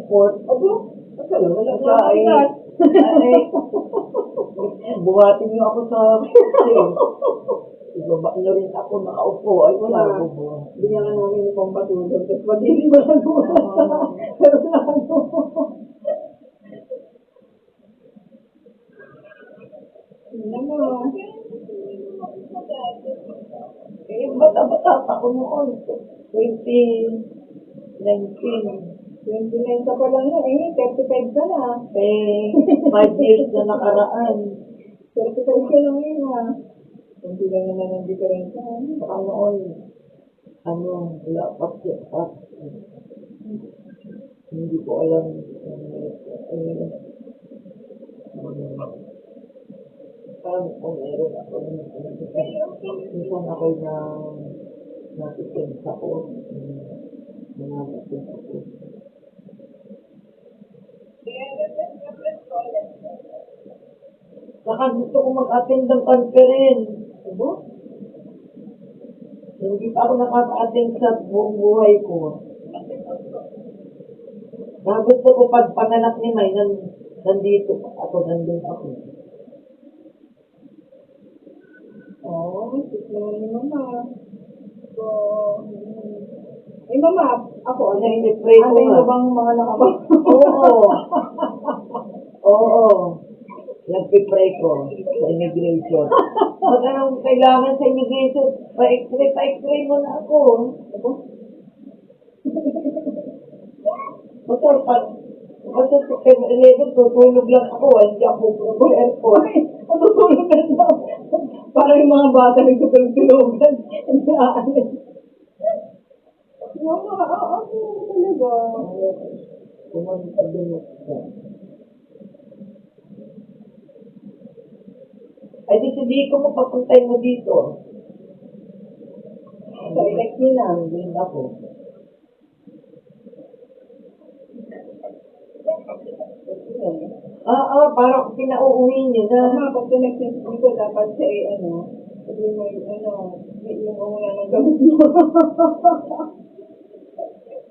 airport. Abo, wala Siya ay, buhatin niyo ako sa ibaba niyo rin ako nakaupo. Ay, wala ako buhat. Bigyan ka namin yung pampatulog. Tapos madili mo lang doon. Pero na ano. Tingnan mo. Bata-bata pa ako noon. 2019. 29 ka pa lang na 35 ka na. 5 years na nakaraan. 35 ka lang yun ha. Hindi lang naman ang diferensya. Saka noon, wala pa siya. Hindi ko alam. Parang kung meron ako. Minsan ako'y natisense ako. Nananasin ako. Saka gusto ko mag-attend ng conference. Abo? Hindi pa ako nakaka-attend sa buong buhay ko. Gusto ko pag panganak ni May, nandito ako, nandun ako. Sis naman ni Mama. So, Mama, ako, Pray ko mo nga. bang mga nakabang? Oo. Nagpipray ko sa immigration. Pag anong kailangan sa immigration, pa-x-ray mo na ako. Basta September 11, tutulog lang ako. Hindi ako pupunta sa airport. Matutulog na daw. Parang yung mga bata nagtutulog-tulogan. Hindi aalis. Mama, ako talaga. Pumunta din ako. Ay, di sabihin ko mapapuntay mo dito. Sa elect nyo na. Hindi ako. Parang pinauuwi niyo na. Mama, pag connected ko, dapat sa sabi mo yung umuna ng gamit mo.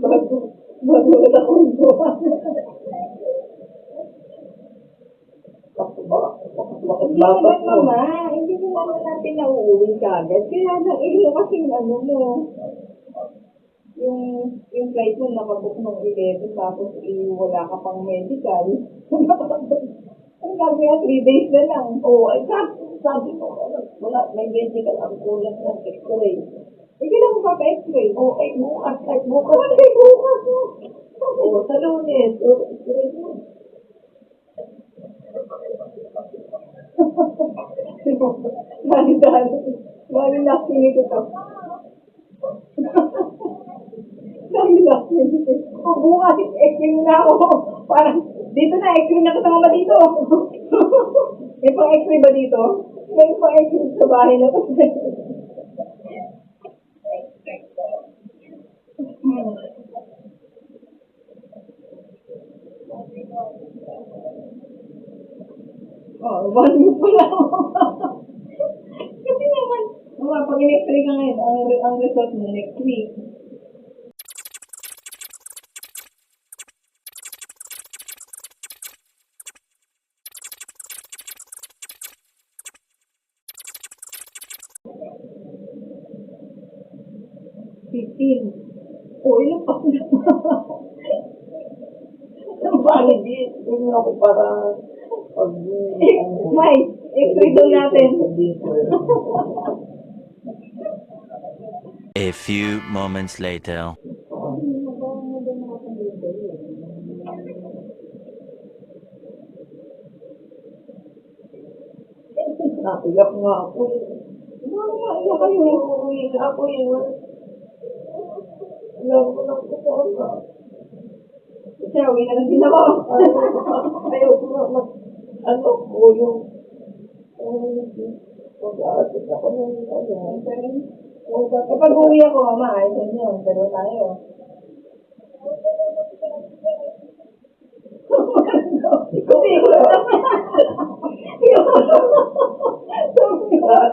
Bago na ako ito. Bakit Hindi dapat naman, Mama. Hindi naman natin nauuwi kagad. Kaya lang, kasing mo. Yung flight mo nakabook ng 11, tapos wala ka pang medical. Ang sabi nga, 3 days na lang. Sabi mo, wala, may medical ang kulang ng x-ray. Kailan mo pa pa-x-ray? Bukas. Bukas mo. Sa Lunes. X-ray mo. Dali last minute ito. Dali last minute ito. Bukas, x-ray mo na ako. Parang, dito na, x-ray na kasama dito. May pang x-ray ba dito? May pang x-ray sa bahay na to. Balik mo lang. Kasi naman, pag in-x-ray ka ngayon, ang result mo next week. Ilang pa na. Validate. Hindi ako para May, x-ray daw natin. A few moments later. Nakulak nga ako. Iyak kayo. Uwi ako yun. Alam ko lang ko ka. Kasi uwi na lang din ako. Ayaw ko na yung mag-aasit ako ng Kapag uwi ako, Mama, ayos yun. Dalawa tayo.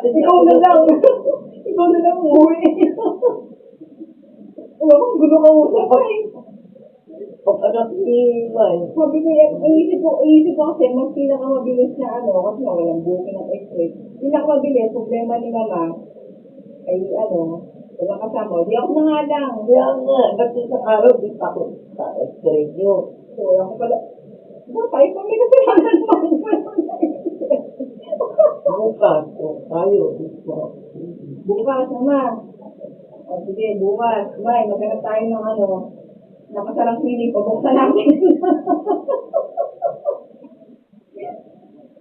Ikaw na lang. Ikaw na lang uwi. Gulo ka usap eh. Pag anak ni May. Sabi ko, iisip ko kasi, mas pinakamabilis na kasi nga walang booking ng x-ray. Pinakamabilis, problema ni mama, ay walang kasama. Di ako na nga lang. Kaya nga, ba't isang araw di pa ako sa x-ray nyo? So, ako pala, tayo pa may kasalanan naman. Bukas, o tayo, dito. Bukas, mama. O sige, bukas. May, maghanap tayo ng nakasarang sili. Pabuksan natin.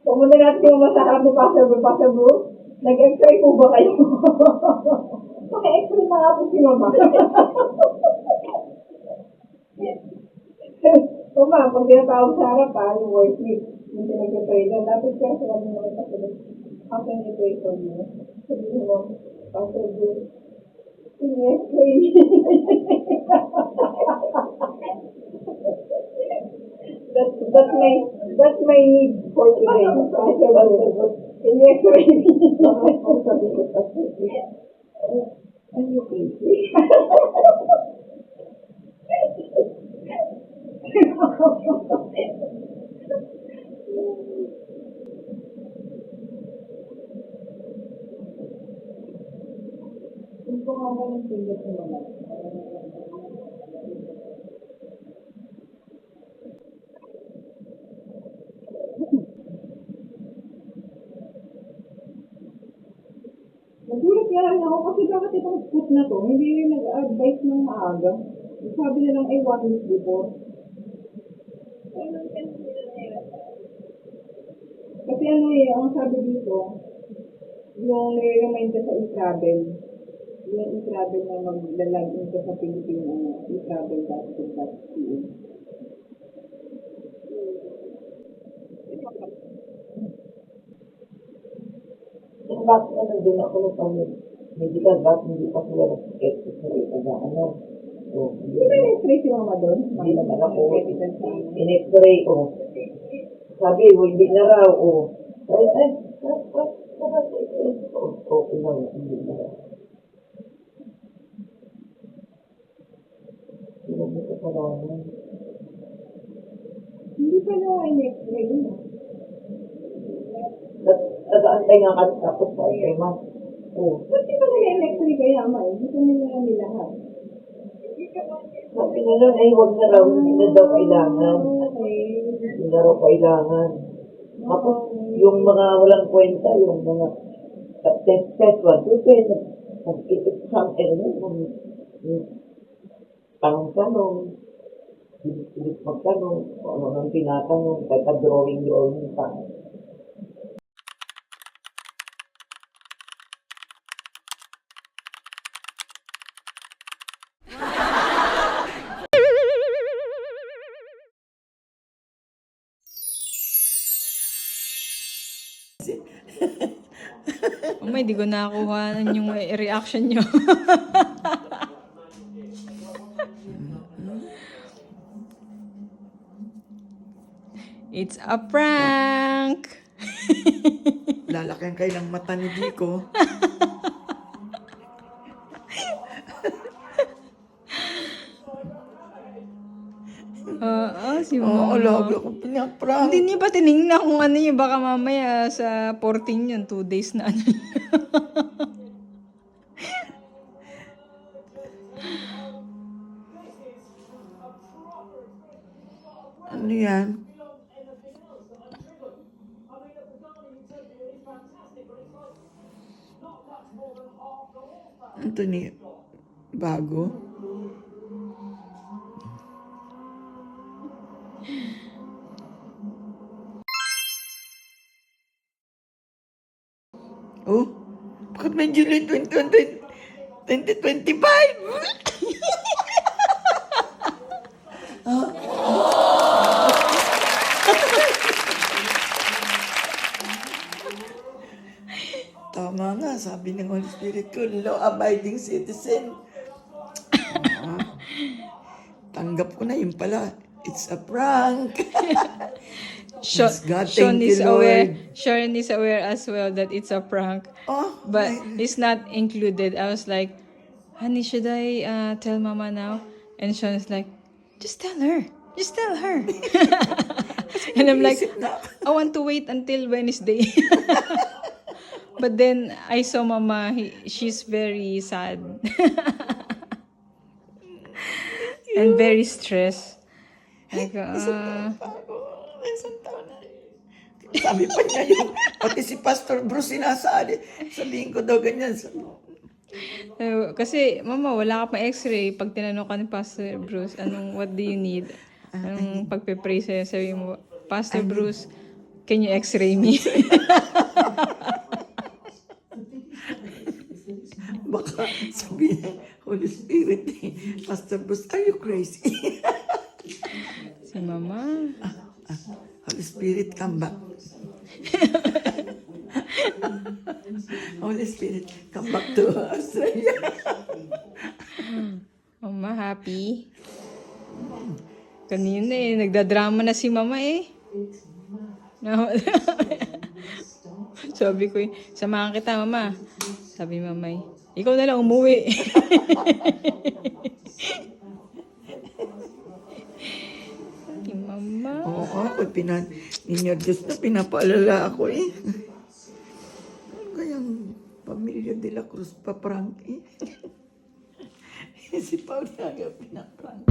Pumunta natin yung masarap ni Pastor Blue. Nag-x-ray po ba kayo? Paka-x-ray na nga po si mama. So, ma'am, pag tinatawag sa harap yung voice lead, yung pinag-pray doon, dapat kaya sila mo naman kasi, how can I pray for you? Sabi mo, Pastor Blue, in-x-ray. That's my need for today. Pastor Blue, in-x-ray. Sabi ko kasi, ano crazy? Kung nga mo ng pindot mo naman. Nagulat nga rin ako kasi bakit itong scoop na to, hindi rin nag-advise ng maaga. Sabi na lang ay 1 week before. Kasi ang sabi dito, yung nire-remind ka sa e-travel, yung e-travel na maglalagin ka sa Pilipino, e-travel.com.ph. Bakit din ako ng medical, bakit hindi pa sila nag-sketch sa ano? So, Di ba na-stress yung mama doon? hindi naman ako. In-x-ray, sabi, hindi na raw, okay na, hindi na raw. Hindi mo kasalanan. Hindi pa na in-x-ray yun. Nag-aantay nga kasi tapos sa kay ma. Ba't di ba na-in-x-ray kaya, ma? Gusto nila lahat. Sabi na nun, ay huwag na raw, hindi na daw kailangan. Okay. Hindi na raw kailangan. Tapos, yung mga walang kwenta, yung mga test 1, 2, 10, nag-exam, tanong-tanong, bilis magtanong, kung ano nang tinatanong, kahit drawing yung tanong. May di ko nakuha yung reaction nyo. It's a prank! Lalaking kayo ng mata ni Dico. Si Oo, Mama. lagi ko pinaprank. Hindi niya pa tinignan kung ano yun. Baka mamaya sa 14 yun, 2 days na ano yun. Ano yan? Anthony, bago? Oh, bakit may July 2025? Tama nga, sabi ng Holy Spirit ko, law-abiding citizen. Tanggap ko na yun pala. It's a prank. Yes, God, Sean thank is you, aware. Lord. Sean is aware as well that it's a prank. Oh, But it's not included. I was like, honey, should I tell Mama now? And Sean is like, just tell her. Just tell her. And I'm like, Isip na ako. I want to wait until Wednesday. But then I saw Mama, she's very sad. And very stressed. Like, Isang taon na. Sabi pa niya yung, pati si Pastor Bruce sinasali. Sabihin ko daw ganyan. kasi, Mama, wala ka pa x-ray. Pag tinanong ka ni Pastor Bruce, what do you need? Anong pagpe-pray sa'yo? Sabi mo, Pastor Bruce, can you x-ray me? Baka sabihin, Holy Spirit, Pastor Bruce, are you crazy? Si Mama. Holy Spirit, come back. Holy Spirit, come back to Australia. Mama, happy? Kanina nagdadrama na si Mama eh. Sabi ko samahan kita, Mama. Sabi Mama ikaw na lang umuwi. Si Mama. Oo, pag ninyo Diyos na pinapaalala ako eh. Kayang Pamilya de la Cruz pa prank eh. Si Paul Naga pinaprank.